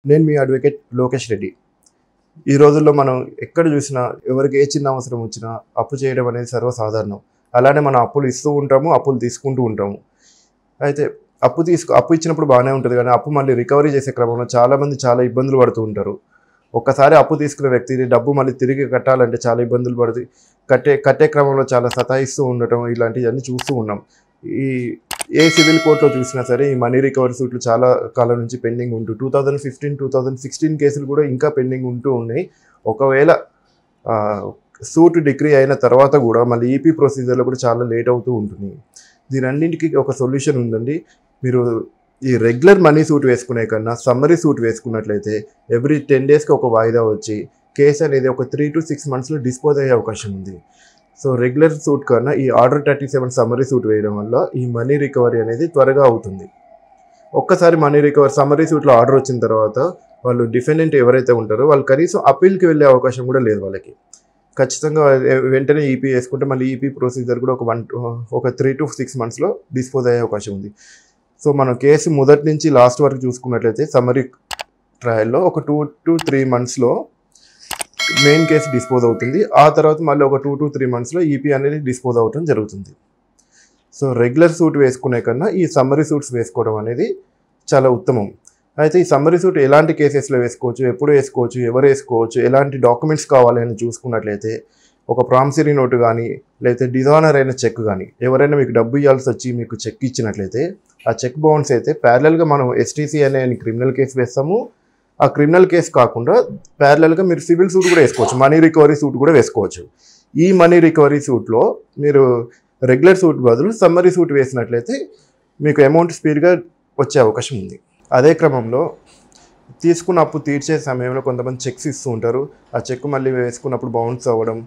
నేను మీ అడ్వకేట్ లోకేష్ రెడ్డి. ఈ రోజుల్లో మనం ఎక్కడ చూసినా ఎవరికి ఏ చిన్న అవసరం వచ్చినా అప్పు చేయడం అనేది సర్వసాధారణం. అలానే మనం అప్పులు ఇస్తూ ఉంటాము, అప్పులు తీసుకుంటూ ఉంటాము. అయితే అప్పు ఇచ్చినప్పుడు బాగానే ఉంటుంది కానీ అప్పు మళ్ళీ రికవరీ చేసే క్రమంలో చాలామంది చాలా ఇబ్బందులు పడుతూ ఉంటారు. ఒక్కసారి అప్పు తీసుకున్న వ్యక్తి డబ్బు మళ్ళీ తిరిగి కట్టాలంటే చాలా ఇబ్బందులు పడుతూ కట్టే క్రమంలో చాలా సతాయిస్తూ ఉండటం ఇలాంటివన్నీ చూస్తూ ఉన్నాం. ఈ ఏ సివిల్ కోర్టులో చూసినా సరే ఈ మనీ రికవరీ సూట్లు చాలా కాలం నుంచి పెండింగ్ ఉంటూ 2015, 2016 కేసులు కూడా ఇంకా పెండింగ్ ఉంటూ ఉన్నాయి. ఒకవేళ సూట్ డిగ్రీ అయిన తర్వాత కూడా మళ్ళీ ఈపీ ప్రొసీజర్లో కూడా చాలా లేట్ అవుతూ ఉంటుంది. దీనన్నింటికి ఒక సొల్యూషన్ ఉందండి. మీరు ఈ రెగ్యులర్ మనీ సూట్ వేసుకునే కన్నా సమ్మరీ సూట్ వేసుకున్నట్లయితే ఎవ్రీ 10 డేస్కి ఒక వాయిదా వచ్చి కేసు అనేది ఒక 3 to 6 మంత్స్లో డిస్పోజ్ అయ్యే అవకాశం ఉంది. సో రెగ్యులర్ సూట్ కన్నా ఈ ఆర్డర్ 37 సమ్మరీ సూట్ వేయడం వల్ల ఈ మనీ రికవరీ అనేది త్వరగా అవుతుంది. ఒక్కసారి సమ్మరీ సూట్లో ఆర్డర్ వచ్చిన తర్వాత వాళ్ళు డిఫెండెంట్ ఎవరైతే ఉంటారో వాళ్ళు కనీసం అప్పీల్కి వెళ్ళే అవకాశం కూడా లేదు వాళ్ళకి. ఖచ్చితంగా వెంటనే ఈపీ వేసుకుంటే మళ్ళీ ఈపీ ప్రొసీజర్ కూడా ఒక 3 to 6 మంత్స్లో డిస్పోజ్ అయ్యే అవకాశం ఉంది. సో మనం కేసు మొదటి నుంచి లాస్ట్ వరకు చూసుకున్నట్లయితే సమ్మరీ ట్రయల్లో ఒక 2 to 3 మంత్స్లో మెయిన్ కేసు డిస్పోజ్ అవుతుంది. ఆ తర్వాత మళ్ళీ ఒక 2 to 3 మంత్స్లో ఈపీ అనేది డిస్పోజ్ అవ్వడం జరుగుతుంది. సో రెగ్యులర్ సూట్ వేసుకునే కన్నా ఈ సమ్మరీ సూట్స్ వేసుకోవడం అనేది చాలా ఉత్తమం. అయితే ఈ సమ్మరీ సూట్ ఎలాంటి కేసెస్లో వేసుకోవచ్చు, ఎప్పుడు వేసుకోవచ్చు, ఎవరు వేసుకోవచ్చు, ఎలాంటి డాక్యుమెంట్స్ కావాలి అని చూసుకున్నట్లయితే ఒక ప్రామిసరీ నోటు కానీ లేకపోతే డిజానర్ అయిన చెక్ కానీ ఎవరైనా మీకు డబ్బు ఇవ్వాల్సి వచ్చి మీకు చెక్ ఇచ్చినట్లయితే ఆ చెక్ బౌన్స్ అయితే ప్యారలల్గా మనం ఎస్టీసీ అనే క్రిమినల్ కేసు వేస్తాము. ఆ క్రిమినల్ కేసు కాకుండా ప్యారలల్గా మీరు సివిల్ సూట్ కూడా వేసుకోవచ్చు, మనీ రికవరీ సూట్ కూడా వేసుకోవచ్చు. ఈ మనీ రికవరీ సూట్లో మీరు రెగ్యులర్ సూట్ బదులు సమ్మరీ సూట్ వేసినట్లయితే మీకు అమౌంట్ స్పీడ్గా వచ్చే అవకాశం ఉంది. అదే క్రమంలో తీసుకున్న అప్పు తీర్చే సమయంలో కొంతమంది చెక్స్ ఇస్తూ ఉంటారు. ఆ చెక్ మళ్ళీ వేసుకున్నప్పుడు బౌన్స్ అవ్వడం,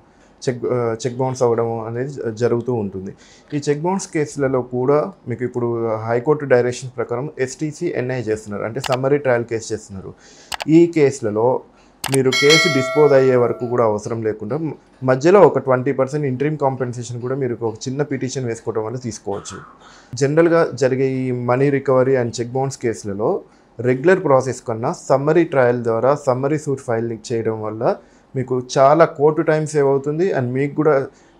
చెక్ బౌన్స్ అవ్వడం అనేది జరుగుతూ ఉంటుంది. ఈ చెక్ బౌన్స్ కేసులలో కూడా మీకు ఇప్పుడు హైకోర్టు డైరెక్షన్ ప్రకారం ఎస్టీసీ ఎన్ఐ చేస్తున్నారు, అంటే సమ్మరీ ట్రయల్ కేసు చేస్తున్నారు. ఈ కేసులలో మీరు కేసు డిస్పోజ్ అయ్యే వరకు కూడా అవసరం లేకుండా మధ్యలో ఒక 20% ఇంటరిమ్ కాంపెన్సేషన్ కూడా మీరు ఒక చిన్న పిటిషన్ వేసుకోవడం వల్ల తీసుకోవచ్చు. జనరల్గా జరిగే ఈ money recovery and check bounce కేసులలో రెగ్యులర్ ప్రాసెస్ కన్నా సమ్మరీ ట్రయల్ ద్వారా సమ్మరీ సూట్ ఫైల్ చేయడం వల్ల మీకు చాలా కోర్టు టైం సేవ్ అవుతుంది అండ్ మీకు కూడా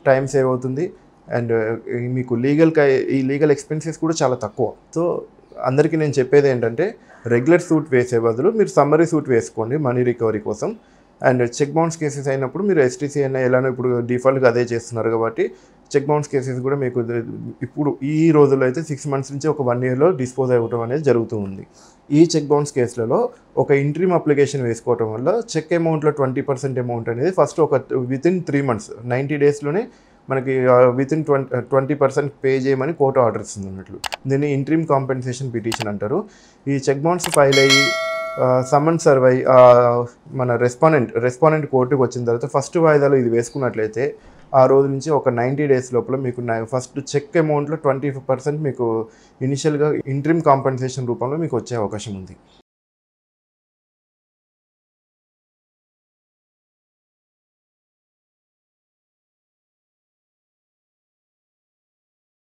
టైం సేవ్ అవుతుంది అండ్ మీకు లీగల్ ఎక్స్పెన్సెస్ కూడా చాలా తక్కువ. సో అందరికీ నేను చెప్పేది ఏంటంటే రెగ్యులర్ సూట్ వేసే బదులు మీరు సమ్మరీ సూట్ వేసుకోండి మనీ రికవరీ కోసం. అండ్ చెక్ బౌన్స్ కేసెస్ అయినప్పుడు మీరు ఎస్టీసీఎన్ఐ ఎలానో ఇప్పుడు డిఫాల్ట్గా అదే చేస్తున్నారు కాబట్టి చెక్ బౌన్స్ కేసెస్ కూడా మీకు ఇప్పుడు ఈ రోజుల్లో అయితే 6 మంత్స్ నుంచి ఒక 1 yearలో డిస్పోజ్ అవ్వడం అనేది జరుగుతూ ఉంది. ఈ చెక్ బౌన్స్ కేసులలో ఒక ఇంట్రీమ్ అప్లికేషన్ వేసుకోవడం వల్ల చెక్ అమౌంట్లో 20% అమౌంట్ అనేది ఫస్ట్ ఒక వితిన్ 3 months 90 daysలోనే మనకి వితిన్ 20% పే చేయమని కోర్టు ఆర్డర్ ఇస్తుంది అన్నట్లు. దీన్ని ఇంట్రీమ్ కాంపెన్సేషన్ పిటిషన్ అంటారు. ఈ చెక్ బౌన్స్ ఫైల్ అయ్యి సమన్ సర్వ్ అయ్యి మన రెస్పాండెంట్ కోర్టుకు వచ్చిన తర్వాత ఫస్ట్ వాయిదాలో ఇది వేసుకున్నట్లయితే ఆ రోజు నుంచి ఒక 90 days లోపల మీకు ఫస్ట్ చెక్ అమౌంట్లో 20% మీకు ఇనిషియల్గా ఇంట్రీమ్ కాంపెన్సేషన్ రూపంలో మీకు వచ్చే అవకాశం ఉంది.